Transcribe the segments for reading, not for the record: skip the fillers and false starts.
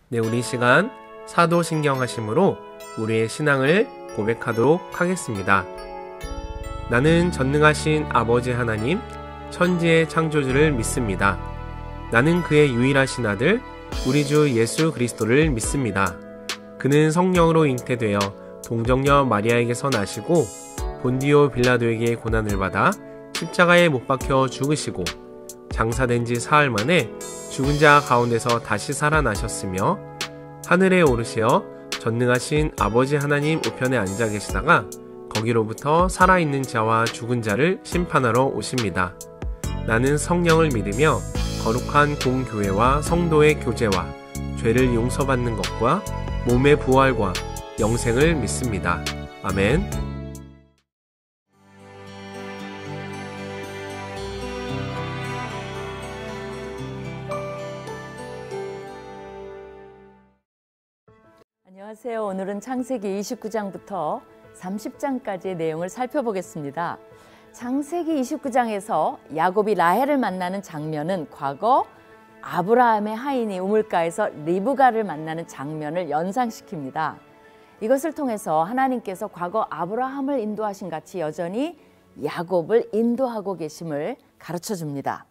네, 우리 시간 사도신경하심으로 우리의 신앙을 고백하도록 하겠습니다. 나는 전능하신 아버지 하나님, 천지의 창조주를 믿습니다. 나는 그의 유일하신 아들, 우리 주 예수 그리스도를 믿습니다. 그는 성령으로 잉태되어 동정녀 마리아에게서 나시고 본디오 빌라도에게 고난을 받아 십자가에 못 박혀 죽으시고 장사된 지 사흘 만에 죽은 자 가운데서 다시 살아나셨으며 하늘에 오르시어 전능하신 아버지 하나님 우편에 앉아 계시다가 거기로부터 살아있는 자와 죽은 자를 심판하러 오십니다. 나는 성령을 믿으며 거룩한 공교회와 성도의 교제와 죄를 용서받는 것과 몸의 부활과 영생을 믿습니다. 아멘. 안녕하세요. 오늘은 창세기 29장부터 30장까지의 내용을 살펴보겠습니다. 창세기 29장에서 야곱이 라헬을 만나는 장면은 과거 아브라함의 하인이 우물가에서 리브가를 만나는 장면을 연상시킵니다. 이것을 통해서 하나님께서 과거 아브라함을 인도하신 같이 여전히 야곱을 인도하고 계심을 가르쳐줍니다.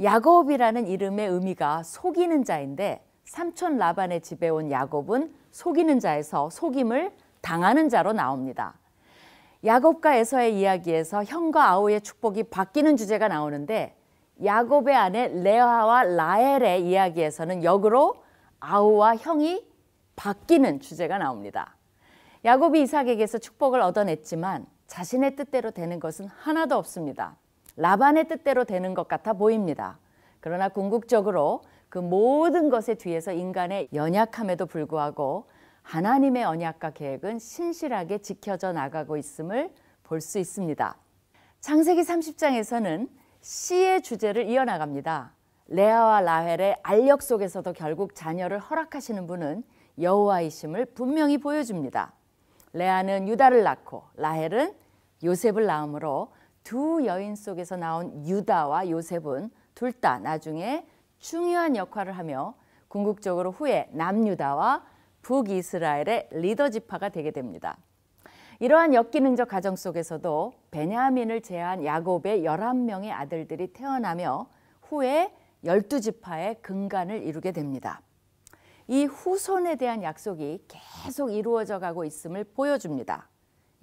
야곱이라는 이름의 의미가 속이는 자인데 삼촌 라반의 집에 온 야곱은 속이는 자에서 속임을 당하는 자로 나옵니다. 야곱과 에서의 이야기에서 형과 아우의 축복이 바뀌는 주제가 나오는데 야곱의 아내 레아와 라헬의 이야기에서는 역으로 아우와 형이 바뀌는 주제가 나옵니다. 야곱이 이삭에게서 축복을 얻어냈지만 자신의 뜻대로 되는 것은 하나도 없습니다. 라반의 뜻대로 되는 것 같아 보입니다. 그러나 궁극적으로 그 모든 것의 뒤에서 인간의 연약함에도 불구하고 하나님의 언약과 계획은 신실하게 지켜져 나가고 있음을 볼 수 있습니다. 창세기 30장에서는 씨의 주제를 이어나갑니다. 레아와 라헬의 알력 속에서도 결국 자녀를 허락하시는 분은 여호와이심을 분명히 보여줍니다. 레아는 유다를 낳고 라헬은 요셉을 낳으므로 두 여인 속에서 나온 유다와 요셉은 둘 다 나중에 중요한 역할을 하며 궁극적으로 후에 남유다와 북이스라엘의 리더 지파가 되게 됩니다. 이러한 역기능적 가정 속에서도 베냐민을 제한 야곱의 11명의 아들들이 태어나며 후에 12지파의 근간을 이루게 됩니다. 이 후손에 대한 약속이 계속 이루어져 가고 있음을 보여줍니다.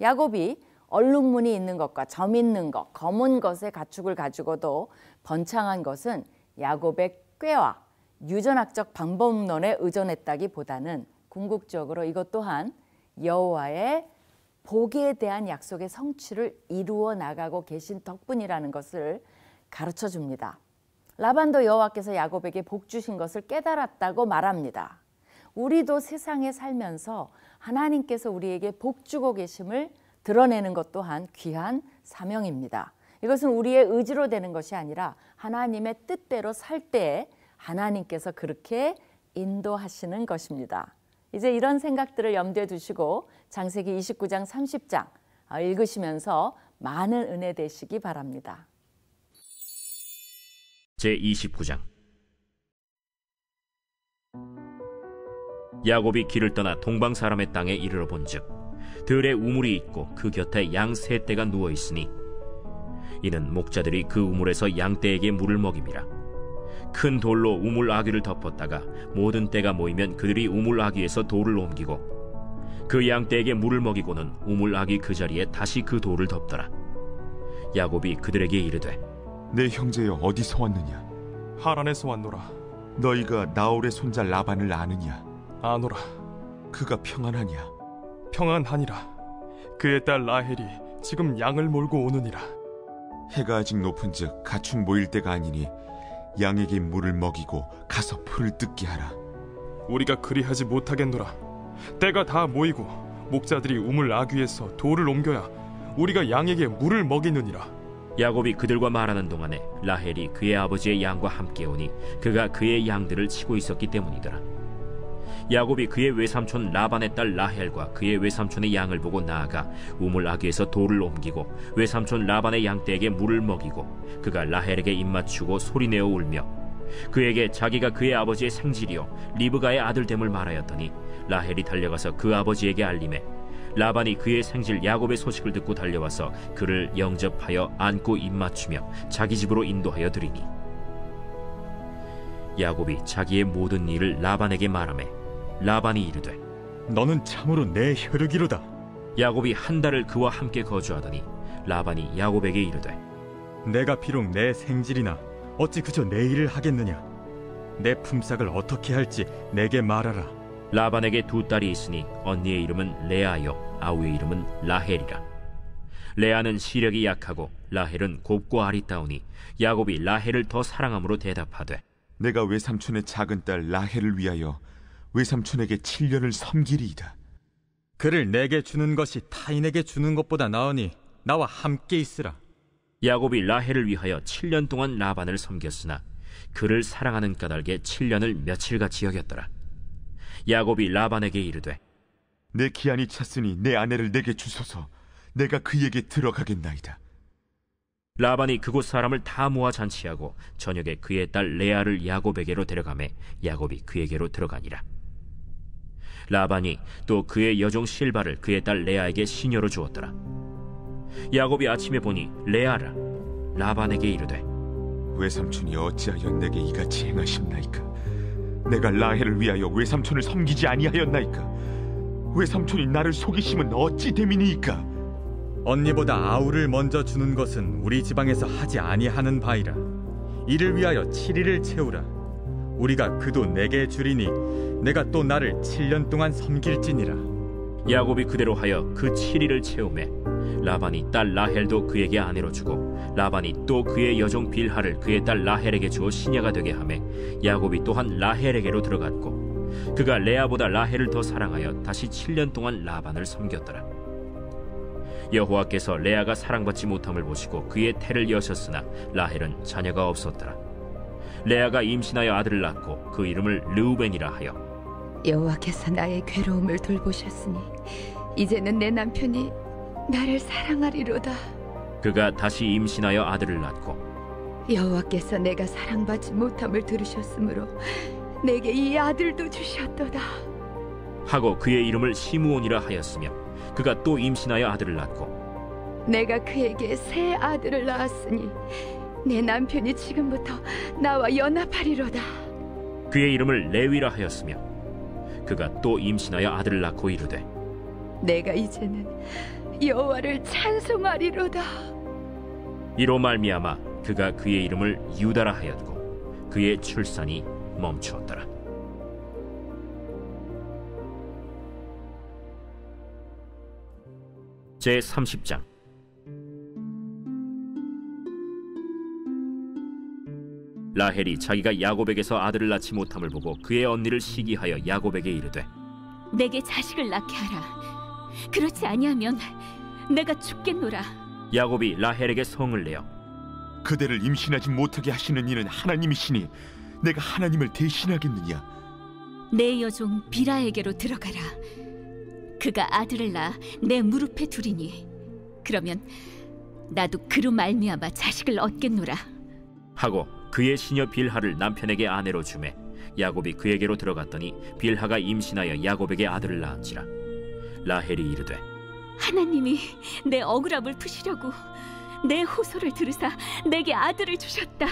야곱이 얼룩무늬 있는 것과 점 있는 것, 검은 것의 가축을 가지고도 번창한 것은 야곱의 꾀와 유전학적 방법론에 의존했다기보다는 궁극적으로 이것 또한 여호와의 복에 대한 약속의 성취를 이루어 나가고 계신 덕분이라는 것을 가르쳐 줍니다. 라반도 여호와께서 야곱에게 복 주신 것을 깨달았다고 말합니다. 우리도 세상에 살면서 하나님께서 우리에게 복 주고 계심을 드러내는 것 또한 귀한 사명입니다. 이것은 우리의 의지로 되는 것이 아니라 하나님의 뜻대로 살 때에 하나님께서 그렇게 인도하시는 것입니다. 이제 이런 생각들을 염두에 두시고 창세기 29장 30장 읽으시면서 많은 은혜 되시기 바랍니다. 제29장 야곱이 길을 떠나 동방 사람의 땅에 이르러 본즉 들에 우물이 있고 그 곁에 양 세 떼가 누워 있으니 이는 목자들이 그 우물에서 양 떼에게 물을 먹임이라. 큰 돌로 우물 아귀를 덮었다가 모든 떼가 모이면 그들이 우물 아귀에서 돌을 옮기고 그 양 떼에게 물을 먹이고는 우물 아귀 그 자리에 다시 그 돌을 덮더라. 야곱이 그들에게 이르되 내 형제여 어디서 왔느냐? 하란에서 왔노라. 너희가 나홀의 손자 라반을 아느냐? 아노라. 그가 평안하냐? 평안하니라. 그의 딸 라헬이 지금 양을 몰고 오느니라. 해가 아직 높은즉 가축 모일 때가 아니니 양에게 물을 먹이고 가서 풀을 뜯게 하라. 우리가 그리하지 못하겠노라. 때가 다 모이고 목자들이 우물 아귀에서 돌을 옮겨야 우리가 양에게 물을 먹이느니라. 야곱이 그들과 말하는 동안에 라헬이 그의 아버지의 양과 함께 오니 그가 그의 양들을 치고 있었기 때문이더라. 야곱이 그의 외삼촌 라반의 딸 라헬과 그의 외삼촌의 양을 보고 나아가 우물 아귀에서 돌을 옮기고 외삼촌 라반의 양떼에게 물을 먹이고 그가 라헬에게 입맞추고 소리내어 울며 그에게 자기가 그의 아버지의 생질이요 리브가의 아들됨을 말하였더니 라헬이 달려가서 그 아버지에게 알림해 라반이 그의 생질 야곱의 소식을 듣고 달려와서 그를 영접하여 안고 입맞추며 자기 집으로 인도하여 드리니 야곱이 자기의 모든 일을 라반에게 말하매 라반이 이르되 너는 참으로 내 혈육이로다. 야곱이 한 달을 그와 함께 거주하더니 라반이 야곱에게 이르되 내가 비록 내 생질이나 어찌 그저 내 일을 하겠느냐. 내 품삯을 어떻게 할지 내게 말하라. 라반에게 두 딸이 있으니 언니의 이름은 레아요 아우의 이름은 라헬이라. 레아는 시력이 약하고 라헬은 곱고 아리따우니 야곱이 라헬을 더 사랑함으로 대답하되 내가 외삼촌의 작은 딸 라헬을 위하여 외삼촌에게 7년을 섬기리이다. 그를 내게 주는 것이 타인에게 주는 것보다 나으니 나와 함께 있으라. 야곱이 라헬을 위하여 7년 동안 라반을 섬겼으나 그를 사랑하는 까닭에 7년을 며칠같이 여겼더라. 야곱이 라반에게 이르되 내 기한이 찼으니 내 아내를 내게 주소서. 내가 그에게 들어가겠나이다. 라반이 그곳 사람을 다 모아 잔치하고 저녁에 그의 딸 레아를 야곱에게로 데려가매 야곱이 그에게로 들어가니라. 라반이 또 그의 여종 실바를 그의 딸 레아에게 시녀로 주었더라. 야곱이 아침에 보니 레아라. 라반에게 이르되 외삼촌이 어찌하여 내게 이같이 행하셨나이까? 내가 라헬을 위하여 외삼촌을 섬기지 아니하였나이까? 외삼촌이 나를 속이심은 어찌 됨이니이까? 언니보다 아우를 먼저 주는 것은 우리 지방에서 하지 아니하는 바이라. 이를 위하여 7일을 채우라. 우리가 그도 내게 주리니 내가 또 나를 7년 동안 섬길지니라. 야곱이 그대로 하여 그 7일을 채우매 라반이 딸 라헬도 그에게 아내로 주고 라반이 또 그의 여종 빌하를 그의 딸 라헬에게 주어 시녀가 되게 하매 야곱이 또한 라헬에게로 들어갔고 그가 레아보다 라헬을 더 사랑하여 다시 7년 동안 라반을 섬겼더라. 여호와께서 레아가 사랑받지 못함을 보시고 그의 태를 여셨으나 라헬은 자녀가 없었더라. 레아가 임신하여 아들을 낳고 그 이름을 르우벤이라 하여 여호와께서 나의 괴로움을 돌보셨으니 이제는 내 남편이 나를 사랑하리로다. 그가 다시 임신하여 아들을 낳고 여호와께서 내가 사랑받지 못함을 들으셨으므로 내게 이 아들도 주셨도다 하고 그의 이름을 시므온이라 하였으며 그가 또 임신하여 아들을 낳고 내가 그에게 새 아들을 낳았으니 내 남편이 지금부터 나와 연합하리로다. 그의 이름을 레위라 하였으며 그가 또 임신하여 아들을 낳고 이르되 내가 이제는 여호와를 찬송하리로다. 이로 말미암아 그가 그의 이름을 유다라 하였고 그의 출산이 멈추었더라. 제30장. 라헬이 자기가 야곱에게서 아들을 낳지 못함을 보고 그의 언니를 시기하여 야곱에게 이르되 내게 자식을 낳게 하라. 그렇지 아니하면 내가 죽겠노라. 야곱이 라헬에게 성을 내어 그대를 임신하지 못하게 하시는 이는 하나님이시니 내가 하나님을 대신하겠느냐? 내 여종 비라에게로 들어가라. 그가 아들을 낳아 내 무릎에 두리니 그러면 나도 그로 말미암아 자식을 얻겠노라. 하고 그의 시녀 빌하를 남편에게 아내로 주매 야곱이 그에게로 들어갔더니 빌하가 임신하여 야곱에게 아들을 낳은지라. 라헬이 이르되 하나님이 내 억울함을 푸시려고 내 호소를 들으사 내게 아들을 주셨다.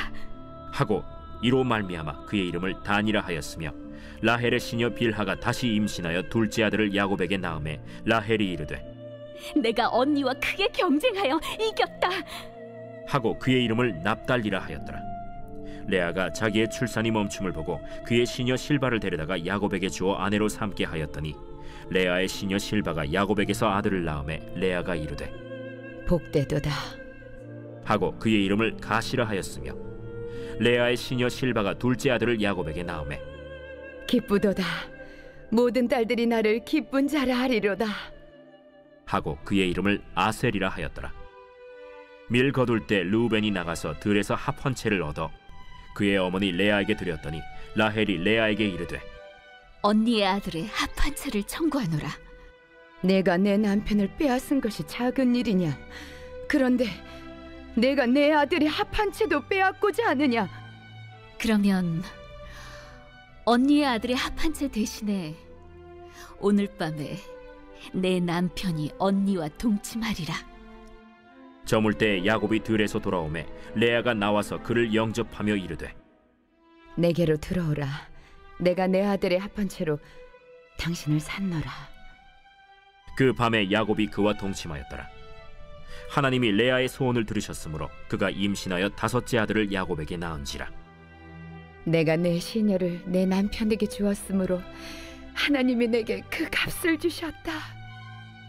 하고 이로 말미암아 그의 이름을 단이라 하였으며 라헬의 시녀 빌하가 다시 임신하여 둘째 아들을 야곱에게 낳음에 라헬이 이르되 내가 언니와 크게 경쟁하여 이겼다. 하고 그의 이름을 납달리라 하였더라. 레아가 자기의 출산이 멈춤을 보고 그의 시녀 실바를 데려다가 야곱에게 주어 아내로 삼게 하였더니 레아의 시녀 실바가 야곱에게서 아들을 낳음에 레아가 이르되 복되도다 하고 그의 이름을 가시라 하였으며 레아의 시녀 실바가 둘째 아들을 야곱에게 낳음에 기쁘도다. 모든 딸들이 나를 기쁜 자라 하리로다. 하고 그의 이름을 아셀이라 하였더라. 밀 거둘 때 르우벤이 나가서 들에서 합 한 채를 얻어 그의 어머니 레아에게 드렸더니 라헬이 레아에게 이르되 언니의 아들의 합 한 채를 청구하노라. 내가 내 남편을 빼앗은 것이 작은 일이냐? 그런데 내가 내 아들의 합 한 채도 빼앗고자 하느냐? 그러면 언니의 아들의 합한 채 대신에 오늘 밤에 내 남편이 언니와 동침하리라. 저물 때 야곱이 들에서 돌아오매 레아가 나와서 그를 영접하며 이르되 내게로 들어오라. 내가 내 아들의 합한 채로 당신을 산노라. 그 밤에 야곱이 그와 동침하였더라. 하나님이 레아의 소원을 들으셨으므로 그가 임신하여 5째 아들을 야곱에게 낳은지라. 내가 내 시녀를 내 남편에게 주었으므로 하나님이 내게 그 값을 주셨다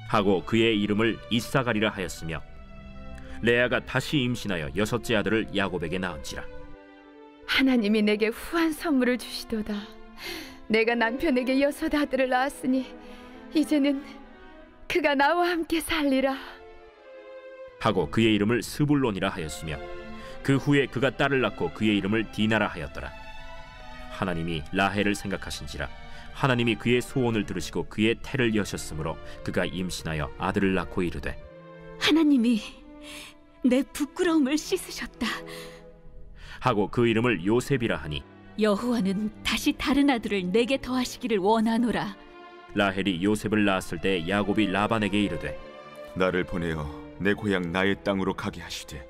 하고 그의 이름을 이사가리라 하였으며 레아가 다시 임신하여 6째 아들을 야곱에게 낳은지라. 하나님이 내게 후한 선물을 주시도다. 내가 남편에게 6 아들을 낳았으니 이제는 그가 나와 함께 살리라 하고 그의 이름을 스불론이라 하였으며 그 후에 그가 딸을 낳고 그의 이름을 디나라 하였더라. 하나님이 라헬을 생각하신지라 하나님이 그의 소원을 들으시고 그의 태를 여셨으므로 그가 임신하여 아들을 낳고 이르되 하나님이 내 부끄러움을 씻으셨다. 하고 그 이름을 요셉이라 하니 여호와는 다시 다른 아들을 내게 더하시기를 원하노라. 라헬이 요셉을 낳았을 때 야곱이 라반에게 이르되 나를 보내어 내 고향 나의 땅으로 가게 하시되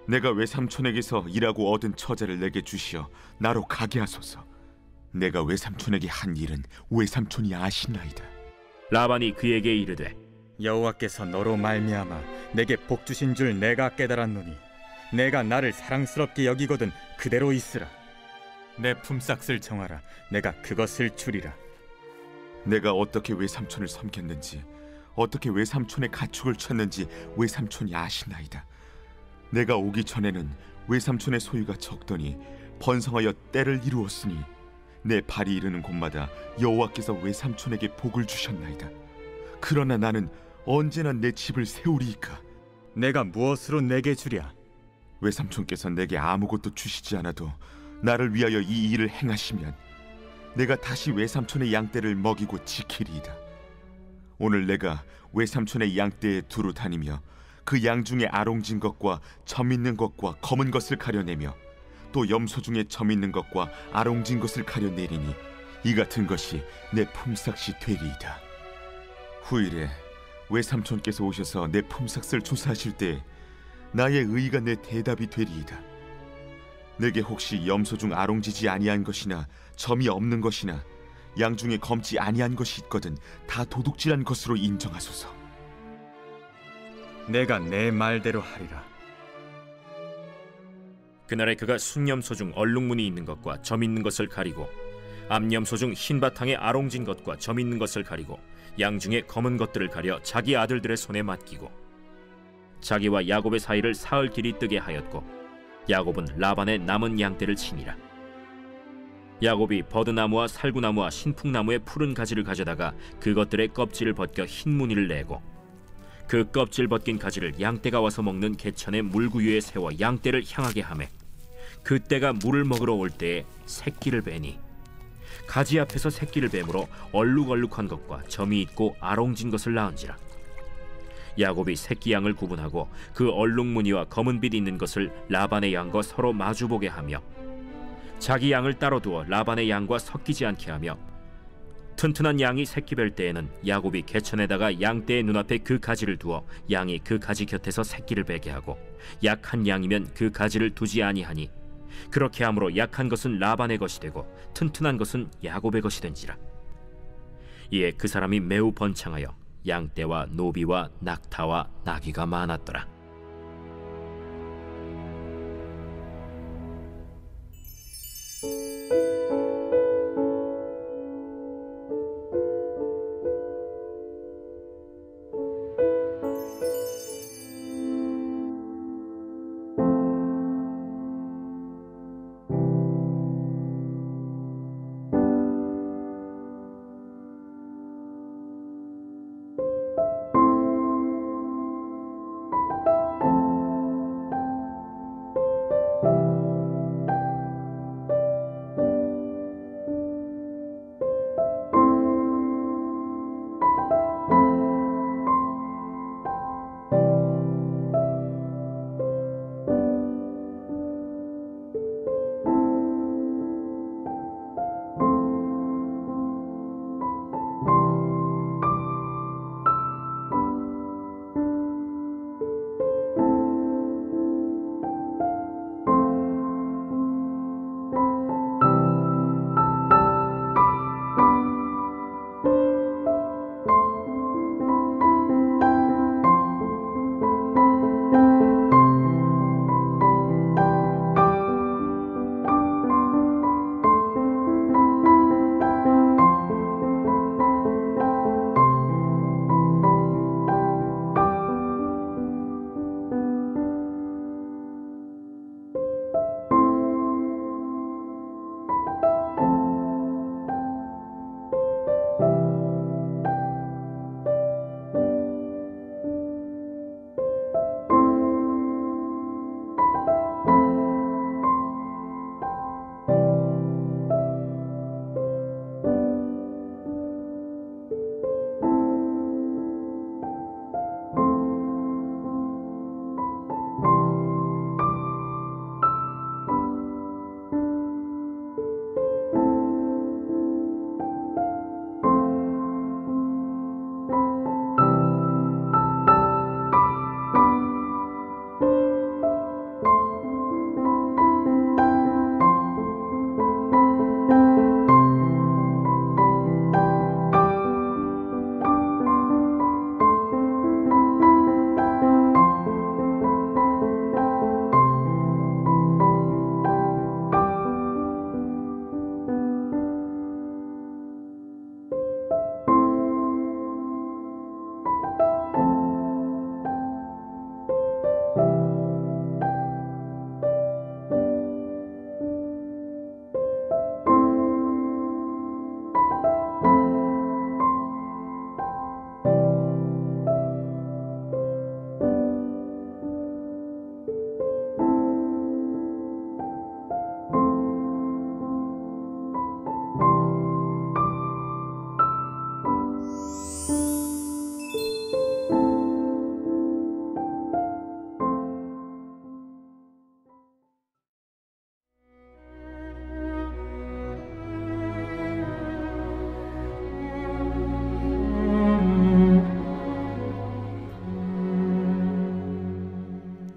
내가 외삼촌에게서 일하고 얻은 처자를 내게 주시어 나로 가게 하소서. 내가 외삼촌에게 한 일은 외삼촌이 아시나이다. 라반이 그에게 이르되 여호와께서 너로 말미암아 내게 복 주신 줄 내가 깨달았노니 내가 나를 사랑스럽게 여기거든 그대로 있으라. 내 품삯을 정하라. 내가 그것을 주리라. 내가 어떻게 외삼촌을 섬겼는지 어떻게 외삼촌의 가축을 쳤는지 외삼촌이 아시나이다. 내가 오기 전에는 외삼촌의 소유가 적더니 번성하여 때를 이루었으니 내 발이 이르는 곳마다 여호와께서 외삼촌에게 복을 주셨나이다. 그러나 나는 언제나 내 집을 세우리이까. 내가 무엇으로 내게 주랴? 외삼촌께서 내게 아무것도 주시지 않아도 나를 위하여 이 일을 행하시면 내가 다시 외삼촌의 양떼를 먹이고 지키리이다. 오늘 내가 외삼촌의 양떼에 두루 다니며 그 양 중에 아롱진 것과 점 있는 것과 검은 것을 가려내며 또 염소 중에 점 있는 것과 아롱진 것을 가려내리니 이 같은 것이 내 품삯이 되리이다. 후일에 외삼촌께서 오셔서 내 품삯을 조사하실 때 나의 의의가 내 대답이 되리이다. 내게 혹시 염소 중 아롱지지 아니한 것이나 점이 없는 것이나 양 중에 검지 아니한 것이 있거든 다 도둑질한 것으로 인정하소서. 내가 내 말대로 하리라. 그날에 그가 순염소 중 얼룩무늬 있는 것과 점 있는 것을 가리고 암염소 중 흰 바탕에 아롱진 것과 점 있는 것을 가리고 양 중에 검은 것들을 가려 자기 아들들의 손에 맡기고 자기와 야곱의 사이를 사흘 길이 뜨게 하였고 야곱은 라반의 남은 양떼를 치니라. 야곱이 버드나무와 살구나무와 신풍나무의 푸른 가지를 가져다가 그것들의 껍질을 벗겨 흰 무늬를 내고 그 껍질 벗긴 가지를 양떼가 와서 먹는 개천의 물구유에 세워 양떼를 향하게 하매 그때가 물을 먹으러 올 때에 새끼를 베니 가지 앞에서 새끼를 뱀으로 얼룩얼룩한 것과 점이 있고 아롱진 것을 낳은지라. 야곱이 새끼 양을 구분하고 그 얼룩무늬와 검은빛 있는 것을 라반의 양과 서로 마주보게 하며 자기 양을 따로 두어 라반의 양과 섞이지 않게 하며 튼튼한 양이 새끼 뵐 때에는 야곱이 개천에다가 양떼의 눈앞에 그 가지를 두어 양이 그 가지 곁에서 새끼를 베게 하고 약한 양이면 그 가지를 두지 아니하니 그렇게 함으로 약한 것은 라반의 것이 되고 튼튼한 것은 야곱의 것이 된지라. 이에 그 사람이 매우 번창하여 양떼와 노비와 낙타와 나귀가 많았더라.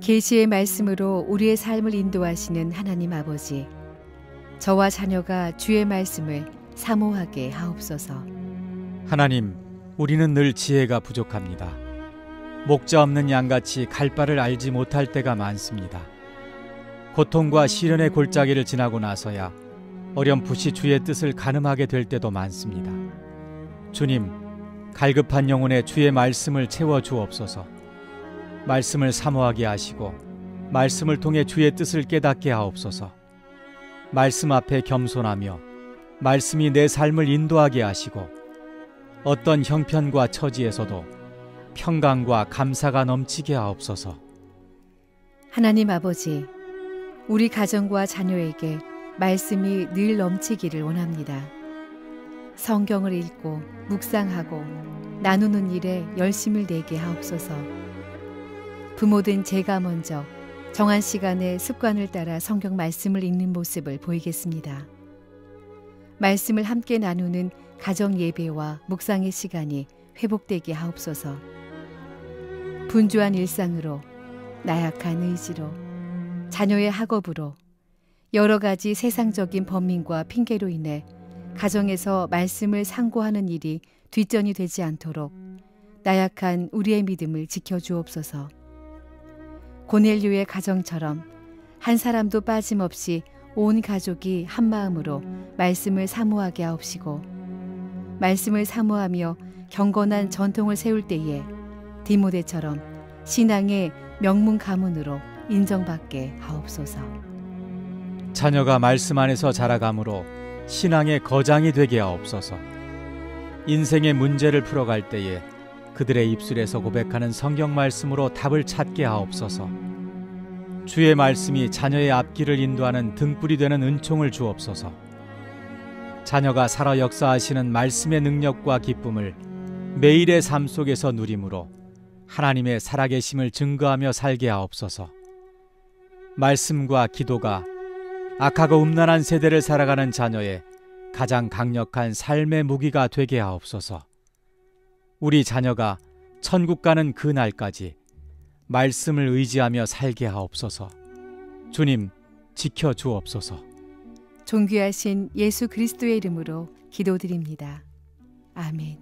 계시의 말씀으로 우리의 삶을 인도하시는 하나님 아버지, 저와 자녀가 주의 말씀을 사모하게 하옵소서. 하나님, 우리는 늘 지혜가 부족합니다. 목자 없는 양같이 갈 바를 알지 못할 때가 많습니다. 고통과 시련의 골짜기를 지나고 나서야 어렴풋이 주의 뜻을 가늠하게 될 때도 많습니다. 주님, 갈급한 영혼에 주의 말씀을 채워 주옵소서. 말씀을 사모하게 하시고 말씀을 통해 주의 뜻을 깨닫게 하옵소서. 말씀 앞에 겸손하며 말씀이 내 삶을 인도하게 하시고 어떤 형편과 처지에서도 평강과 감사가 넘치게 하옵소서. 하나님 아버지, 우리 가정과 자녀에게 말씀이 늘 넘치기를 원합니다. 성경을 읽고 묵상하고 나누는 일에 열심을 내게 하옵소서. 부모된 제가 먼저 정한 시간에 습관을 따라 성경 말씀을 읽는 모습을 보이겠습니다. 말씀을 함께 나누는 가정 예배와 묵상의 시간이 회복되게 하옵소서. 분주한 일상으로, 나약한 의지로, 자녀의 학업으로, 여러 가지 세상적인 번민과 핑계로 인해 가정에서 말씀을 상고하는 일이 뒷전이 되지 않도록 나약한 우리의 믿음을 지켜주옵소서. 고넬료의 가정처럼 한 사람도 빠짐없이 온 가족이 한 마음으로 말씀을 사모하게 하옵시고, 말씀을 사모하며 경건한 전통을 세울 때에 디모데처럼 신앙의 명문 가문으로 인정받게 하옵소서. 자녀가 말씀 안에서 자라감으로 신앙의 거장이 되게 하옵소서. 인생의 문제를 풀어갈 때에 그들의 입술에서 고백하는 성경 말씀으로 답을 찾게 하옵소서. 주의 말씀이 자녀의 앞길을 인도하는 등불이 되는 은총을 주옵소서. 자녀가 살아 역사하시는 말씀의 능력과 기쁨을 매일의 삶 속에서 누림으로 하나님의 살아계심을 증거하며 살게 하옵소서. 말씀과 기도가 악하고 음란한 세대를 살아가는 자녀의 가장 강력한 삶의 무기가 되게 하옵소서. 우리 자녀가 천국 가는 그 날까지 말씀을 의지하며 살게 하옵소서. 주님, 지켜주옵소서. 존귀하신 예수 그리스도의 이름으로 기도드립니다. 아멘.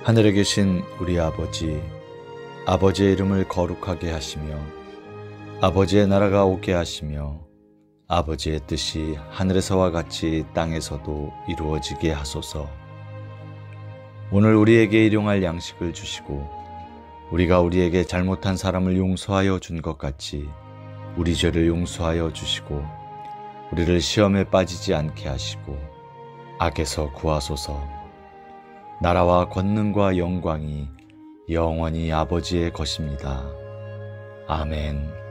하늘에 계신 우리 아버지, 아버지의 이름을 거룩하게 하시며 아버지의 나라가 오게 하시며 아버지의 뜻이 하늘에서와 같이 땅에서도 이루어지게 하소서. 오늘 우리에게 일용할 양식을 주시고 우리가 우리에게 잘못한 사람을 용서하여 준 것 같이 우리 죄를 용서하여 주시고 우리를 시험에 빠지지 않게 하시고 악에서 구하소서. 나라와 권능과 영광이 영원히 아버지의 것입니다. 아멘.